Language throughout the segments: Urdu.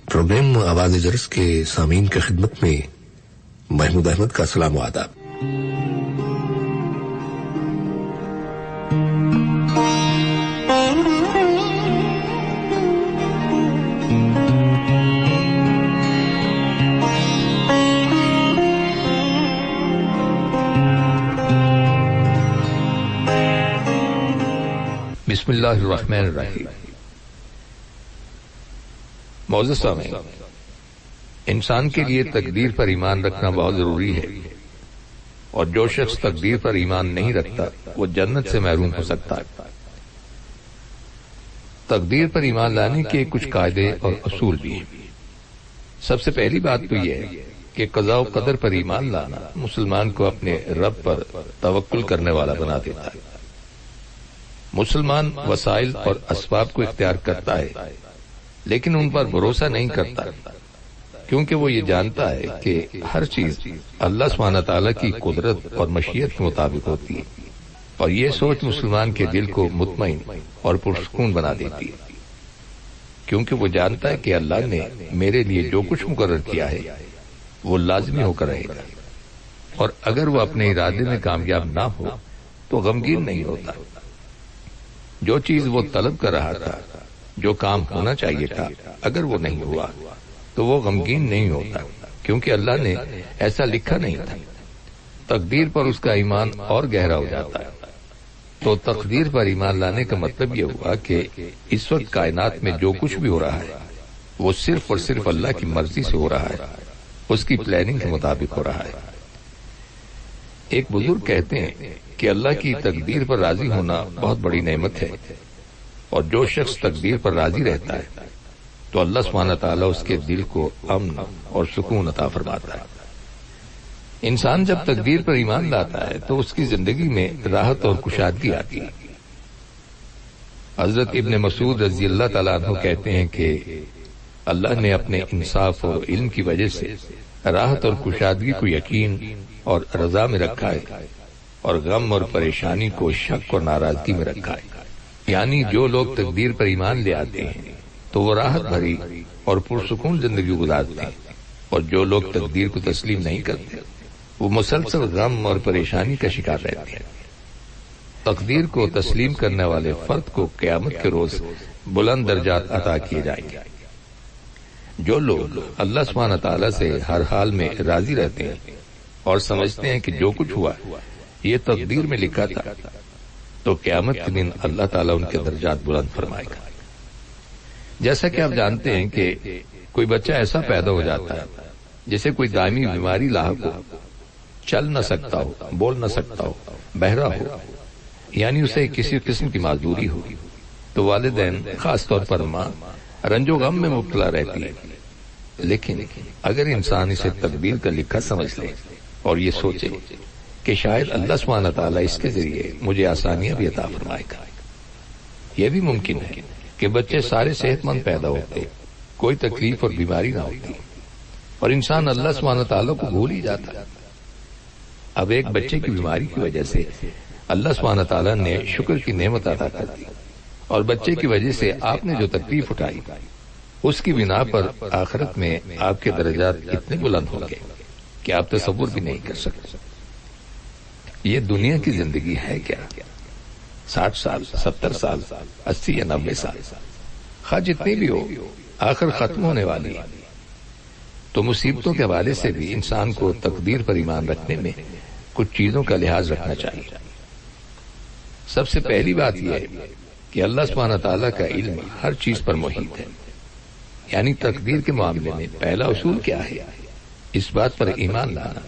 پروگرام آواز جرس کے سامعین کی خدمت میں محمود احمد کا سلام و آداب۔ بسم اللہ الرحمن الرحیم۔ معزز سامعین، انسان کے لیے تقدیر پر ایمان رکھنا بہت ضروری ہے، اور جو شخص تقدیر پر ایمان نہیں رکھتا وہ جنت سے محروم ہو سکتا ہے۔ تقدیر پر ایمان لانے کے کچھ قاعدے اور اصول بھی ہیں۔ سب سے پہلی بات تو یہ ہے کہ قضاء و قدر پر ایمان لانا مسلمان کو اپنے رب پر توکل کرنے والا بنا دیتا ہے۔ مسلمان وسائل اور اسباب کو اختیار کرتا ہے، لیکن ان پر بھروسہ نہیں کرتا، کیونکہ وہ یہ جانتا ہے کہ ہر چیز اللہ سبحانہ تعالیٰ کی قدرت اور مشیت کے مطابق ہوتی ہے، اور یہ سوچ مسلمان کے دل کو مطمئن اور پرسکون بنا دیتی ہے، کیونکہ وہ جانتا ہے کہ اللہ نے میرے لیے جو کچھ مقرر کیا ہے وہ لازمی ہو کر رہے گا، اور اگر وہ اپنے ارادے میں کامیاب نہ ہو تو غمگین نہیں ہوتا۔ جو چیز وہ طلب کر رہا تھا، جو کام ہونا چاہیے تھا، اگر وہ نہیں ہوا تو وہ غمگین نہیں ہوتا، کیونکہ اللہ نے ایسا لکھا نہیں تھا۔ تقدیر پر اس کا ایمان اور گہرا ہو جاتا ہے۔ تو تقدیر پر ایمان لانے کا مطلب یہ ہوا کہ اس وقت کائنات میں جو کچھ بھی ہو رہا ہے وہ صرف اور صرف اللہ کی مرضی سے ہو رہا ہے، اس کی پلاننگ کے مطابق ہو رہا ہے۔ ایک بزرگ کہتے ہیں کہ اللہ کی تقدیر پر راضی ہونا بہت بڑی نعمت ہے، اور جو شخص تقدیر پر راضی رہتا ہے تو اللہ سبحانہ تعالیٰ اس کے دل کو امن اور سکون عطا فرماتا ہے۔ انسان جب تقدیر پر ایمان لاتا ہے تو اس کی زندگی میں راحت اور کشادگی آتی ہے۔ حضرت ابن مسعود رضی اللہ تعالیٰ عنہ کہتے ہیں کہ اللہ نے اپنے انصاف اور علم کی وجہ سے راحت اور کشادگی کو یقین اور رضا میں رکھا ہے، اور غم اور پریشانی کو شک اور ناراضگی میں رکھا ہے۔ یعنی جو لوگ تقدیر پر ایمان لے آتے ہیں تو وہ راحت بھری اور پرسکون زندگی گزارتے ہیں، اور جو لوگ تقدیر کو تسلیم نہیں کرتے وہ مسلسل غم اور پریشانی کا شکار رہتے ہیں۔ تقدیر کو تسلیم کرنے والے فرد کو قیامت کے روز بلند درجات عطا کیے جائیں گے۔ جو لوگ اللہ سبحانہ تعالیٰ سے ہر حال میں راضی رہتے ہیں اور سمجھتے ہیں کہ جو کچھ ہوا یہ تقدیر میں لکھا تھا، تو قیامت کے دن اللہ تعالیٰ ان کے درجات بلند فرمائے گا۔ جیسا کہ آپ جانتے ہیں کہ کوئی بچہ ایسا پیدا ہو جاتا ہے جسے کوئی دائمی بیماری لاحق ہو، چل نہ سکتا ہو، بول نہ سکتا ہو، بہرا ہو، یعنی اسے کسی قسم کی معذوری ہو، تو والدین خاص طور پر ماں رنج و غم میں مبتلا رہتی ہے۔ لیکن اگر انسان اسے تقدیر کا لکھا سمجھ لے اور یہ سوچے کہ شاید اللہ سبحانہ تعالیٰ اس کے ذریعے مجھے آسانیاں بھی عطا فرمائے گا، یہ بھی ممکن ہے کہ بچے سارے صحت مند پیدا ہوتے، کوئی تکلیف اور بیماری نہ ہوتی، اور انسان اللہ سبحانہ تعالیٰ کو بھول ہی جاتا۔ اب ایک بچے کی بیماری کی وجہ سے اللہ سبحانہ تعالیٰ نے شکر کی نعمت عطا کر دی، اور بچے کی وجہ سے آپ نے جو تکلیف اٹھائی اس کی بنا پر آخرت میں آپ کے درجات اتنے بلند ہوں گے کہ آپ تصور بھی نہیں کر سکتے۔ یہ دنیا کی زندگی ہے کیا؟ 60 سال، 70 سال، 80 یا 90 سال، خواہ جتنی بھی ہو، آخر ختم ہونے والی ہے۔ تو مصیبتوں کے حوالے سے بھی انسان کو تقدیر پر ایمان رکھنے میں کچھ چیزوں کا لحاظ رکھنا چاہیے۔ سب سے پہلی بات یہ ہے کہ اللہ سبحانہ تعالیٰ کا علم ہر چیز پر محیط ہے، یعنی تقدیر کے معاملے میں پہلا اصول کیا ہے؟ اس بات پر ایمان لانا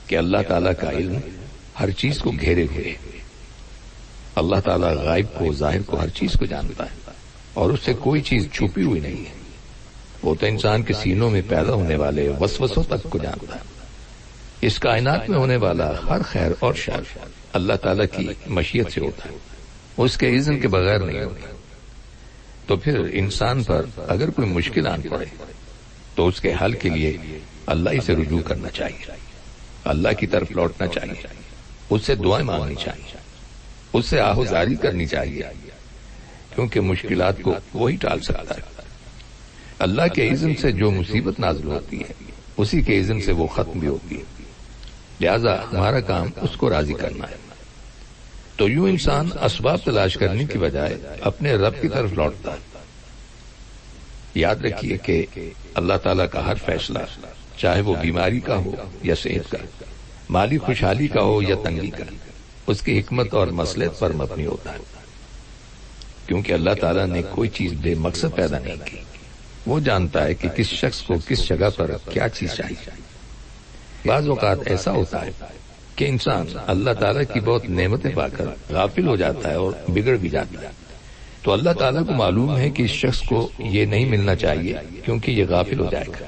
کہ اللہ تعالیٰ کا علم ہر چیز کو گھیرے ہوئے ہے۔ اللہ تعالیٰ غائب کو، ظاہر کو، ہر چیز کو جانتا ہے، اور اس سے کوئی چیز چھپی ہوئی نہیں ہے۔ وہ تو انسان کے سینوں میں پیدا ہونے والے وسوسوں تک کو جانتا ہے۔ اس کائنات میں ہونے والا ہر خیر اور شر اللہ تعالیٰ کی مشیت سے ہوتا ہے، اس کے اذن کے بغیر نہیں ہوتا۔ تو پھر انسان پر اگر کوئی مشکل آن پڑے تو اس کے حل کے لیے اللہ ہی سے رجوع کرنا چاہیے۔ اللہ کی طرف لوٹنا چاہیے، اس سے دعائیں مانگنی چاہیے، اس سے آہوزاری کرنی چاہیے، کیونکہ مشکلات کو وہی ٹال سکتا ہے۔ اللہ کے اذن سے جو مصیبت نازل ہوتی ہے اسی کے اذن سے وہ ختم بھی ہوتی ہے، لہذا ہمارا کام اس کو راضی کرنا ہے۔ تو یوں انسان اسباب تلاش کرنے کی بجائے اپنے رب کی طرف لوٹتا ہے۔ یاد رکھیے کہ اللہ تعالیٰ کا ہر فیصلہ، چاہے وہ بیماری کا ہو یا صحت کا، مالی خوشحالی کا ہو یا تنگی کا، اس کی حکمت اور مصلحت پر مبنی ہوتا ہے، کیونکہ اللہ تعالیٰ نے کوئی چیز بے مقصد پیدا نہیں کی۔ وہ جانتا ہے کہ کس شخص کو کس جگہ پر کیا چیز چاہیے۔ بعض اوقات ایسا ہوتا ہے کہ انسان اللہ تعالیٰ کی بہت نعمتیں پا کر غافل ہو جاتا ہے اور بگڑ بھی جاتا ہے، تو اللہ تعالیٰ کو معلوم ہے کہ اس شخص کو یہ نہیں ملنا چاہیے کیونکہ یہ غافل ہو جائے گا،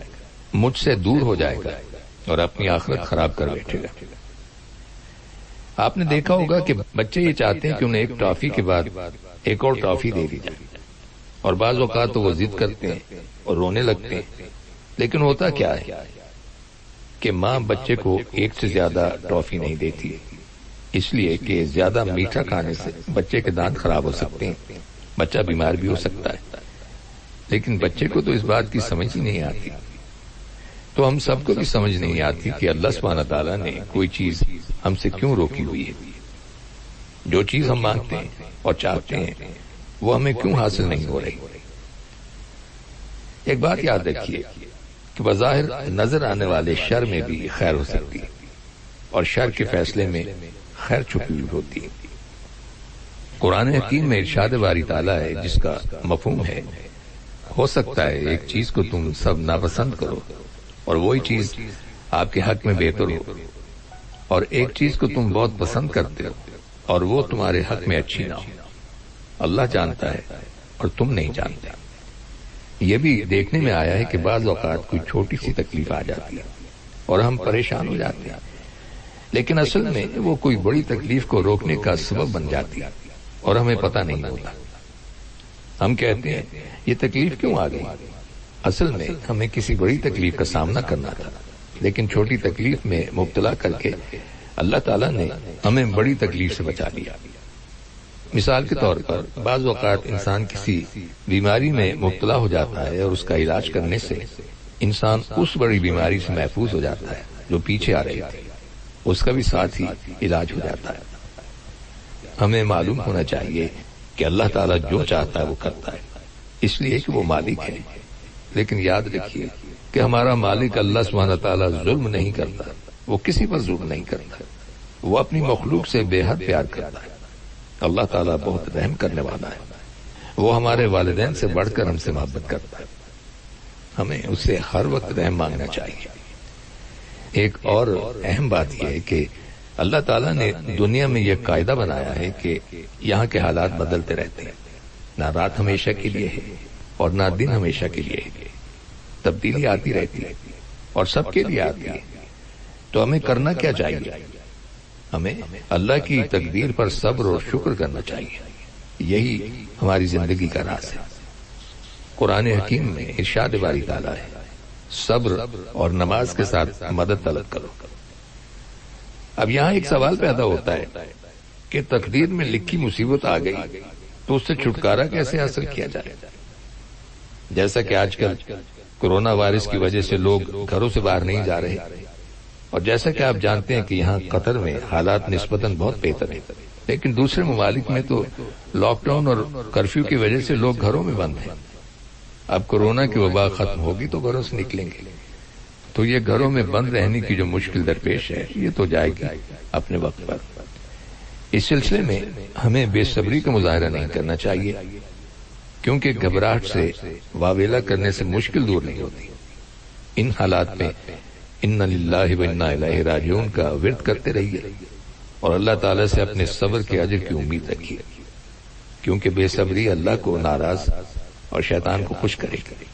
مجھ سے دور ہو جائے گا اور اپنی آخرت خراب کر بیٹھے گا۔ آپ نے دیکھا ہوگا کہ بچے یہ چاہتے ہیں کہ انہیں ایک ٹافی کے بعد ایک اور ٹافی دے دی جائے، اور بعض اوقات تو وہ ضد کرتے ہیں اور رونے لگتے ہیں، لیکن ہوتا کیا ہے کہ ماں بچے کو ایک سے زیادہ ٹافی نہیں دیتی، اس لیے کہ زیادہ میٹھا کھانے سے بچے کے دانت خراب ہو سکتے ہیں، بچہ بیمار بھی ہو سکتا ہے، لیکن بچے کو تو اس بات کی سمجھ ہی نہیں آتی۔ تو ہم سب کو بھی سمجھ نہیں آتی کہ اللہ سبحانہ تعالیٰ نے کوئی چیز ہم سے کیوں روکی ہوئی ہے، جو چیز ہم مانگتے ہیں اور چاہتے ہیں وہ ہمیں کیوں حاصل نہیں ہو رہی۔ ایک بات یاد رکھیے کہ بظاہر نظر آنے والے شر میں بھی خیر ہو سکتی ہے، اور شر کے فیصلے میں خیر چھپی ہوئی ہوتی ہے۔ قرآن حکیم میں ارشاد باری تعالیٰ ہے جس کا مفہوم ہے، ہو سکتا ہے ایک چیز کو تم سب ناپسند کرو اور وہی چیز آپ کے حق میں بہتر ہو، اور ایک چیز کو تم بہت پسند کرتے ہو اور وہ تمہارے حق میں اچھی نہ ہو۔ اللہ جانتا ہے اور تم نہیں جانتے۔ یہ بھی دیکھنے میں آیا ہے کہ بعض اوقات کوئی چھوٹی سی تکلیف آ جاتی ہے اور ہم پریشان ہو جاتے ہیں، لیکن اصل میں وہ کوئی بڑی تکلیف کو روکنے کا سبب بن جاتی ہے اور ہمیں پتہ نہیں ہوتا۔ ہم کہتے ہیں یہ تکلیف کیوں آ گئی؟ اصل میں ہمیں کسی بڑی تکلیف کا سامنا کرنا تھا، لیکن چھوٹی تکلیف میں مبتلا کر کے اللہ تعالیٰ نے ہمیں بڑی تکلیف سے بچا لیا۔ مثال کے طور پر بعض اوقات انسان کسی بیماری میں مبتلا ہو جاتا ہے اور اس کا علاج کرنے سے انسان اس بڑی بیماری سے محفوظ ہو جاتا ہے جو پیچھے آ رہی تھی، اس کا بھی ساتھ ہی علاج ہو جاتا ہے۔ ہمیں معلوم ہونا چاہیے کہ اللہ تعالیٰ جو چاہتا ہے وہ کرتا ہے، اس لیے کہ وہ مالک ہے، لیکن یاد رکھیے کہ ہمارا مالک اللہ سبحانہ تعالیٰ ظلم نہیں کرتا، وہ کسی پر ظلم نہیں کرتا، وہ اپنی مخلوق سے بے حد پیار کرتا ہے۔ اللہ تعالیٰ بہت رحم کرنے والا ہے، وہ ہمارے والدین سے بڑھ کر ہم سے محبت کرتا ہے، ہمیں اس سے ہر وقت رحم مانگنا چاہیے۔ ایک اور اہم بات یہ ہے کہ اللہ تعالیٰ نے دنیا میں یہ قاعدہ بنایا ہے کہ یہاں کے حالات بدلتے رہتے ہیں، نہ رات ہمیشہ کے لیے ہے اور نہ دن ہمیشہ کے لیے ہے، تبدیلی آتی رہتی ہے اور سب کے لیے آتی ہے۔ تو ہمیں کرنا کیا چاہیے؟ ہمیں اللہ کی تقدیر پر صبر اور شکر کرنا چاہیے، یہی ہماری زندگی کا راز ہے۔ قرآن حکیم میں ارشاد باری تعالیٰ ہے، صبر اور نماز کے ساتھ مدد طلب کرو۔ اب یہاں ایک سوال پیدا ہوتا ہے کہ تقدیر میں لکھی مصیبت آ گئی تو اس سے چھٹکارا کیسے حاصل کیا جائے؟ جیسا کہ آج کل کورونا وائرس کی وجہ سے لوگ گھروں سے باہر نہیں جا رہے، اور جیسا کہ آپ جانتے ہیں کہ یہاں قطر میں حالات نسبتاً بہت بہتر ہیں، لیکن دوسرے ممالک میں تو لاک ڈاؤن اور کرفیو کی وجہ سے لوگ گھروں میں بند ہیں۔ اب کورونا کی وبا ختم ہوگی تو گھروں سے نکلیں گے، تو یہ گھروں میں بند رہنے کی جو مشکل درپیش ہے یہ تو جائے گی اپنے وقت پر۔ اس سلسلے میں ہمیں بے صبری کا مظاہرہ نہیں کرنا چاہیے، کیونکہ گھبراہٹ سے واویلا کرنے سے مشکل دور نہیں ہوتی۔ ان حالات میں ان للہ و انا الیہ راجعون کا ورد کرتے رہیے اور اللہ تعالیٰ سے اپنے صبر کے اجر کی امید رکھیے، کیونکہ بے صبری اللہ کو ناراض اور شیطان کو خوش کرے گی۔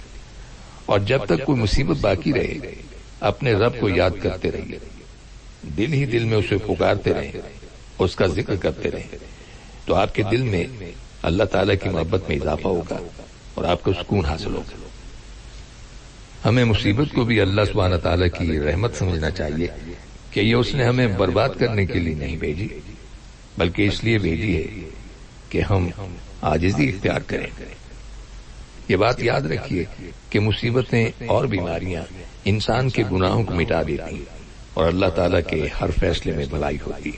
اور جب تک کوئی مصیبت باقی رہے اپنے رب کو یاد کرتے رہیے، دل ہی دل میں اسے پکارتے رہیں، اس کا ذکر کرتے رہیں، تو آپ کے دل میں اللہ تعالیٰ کی محبت میں اضافہ ہوگا اور آپ کو سکون حاصل ہوگا۔ ہمیں مصیبت کو بھی اللہ سبحانہ تعالیٰ کی رحمت سمجھنا چاہیے، کہ یہ اس نے ہمیں برباد کرنے کے لیے نہیں بھیجی، بلکہ اس لیے بھیجی ہے کہ ہم عاجزی اختیار کریں۔ یہ بات یاد رکھیے کہ مصیبتیں اور بیماریاں انسان کے گناہوں کو مٹا دیتی اور اللہ تعالیٰ کے ہر فیصلے میں بھلائی ہوتی۔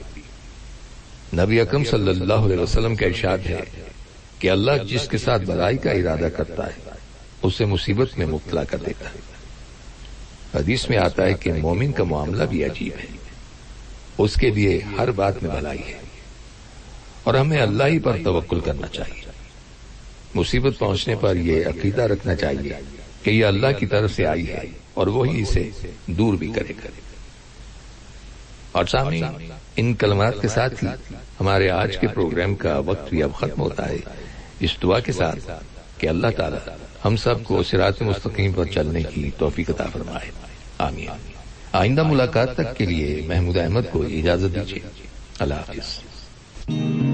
نبی اکرم صلی اللہ علیہ وسلم کا ارشاد ہے کہ اللہ جس کے ساتھ بھلائی کا ارادہ کرتا ہے اسے مصیبت میں مبتلا کر دیتا ہے۔ حدیث میں آتا ہے کہ مومن کا معاملہ بھی عجیب ہے، اس کے لیے ہر بات میں بھلائی ہے اور ہمیں اللہ ہی پر توکل کرنا چاہیے۔ مصیبت پہنچنے پر یہ عقیدہ رکھنا چاہیے کہ یہ اللہ کی طرف سے آئی ہے اور وہی اسے دور بھی کرے گا۔ اور سامعین، ان کلمات کے ساتھ ہی ہمارے آج کے پروگرام کا وقت بھی اب ختم ہوتا ہے، اس دعا کے ساتھ کہ اللہ تعالی ہم سب کو صراط مستقیم پر چلنے کی توفیق عطا فرمائے، آمین۔ آئندہ ملاقات تک کے لیے محمود احمد کو اجازت دیجیے، اللہ حافظ۔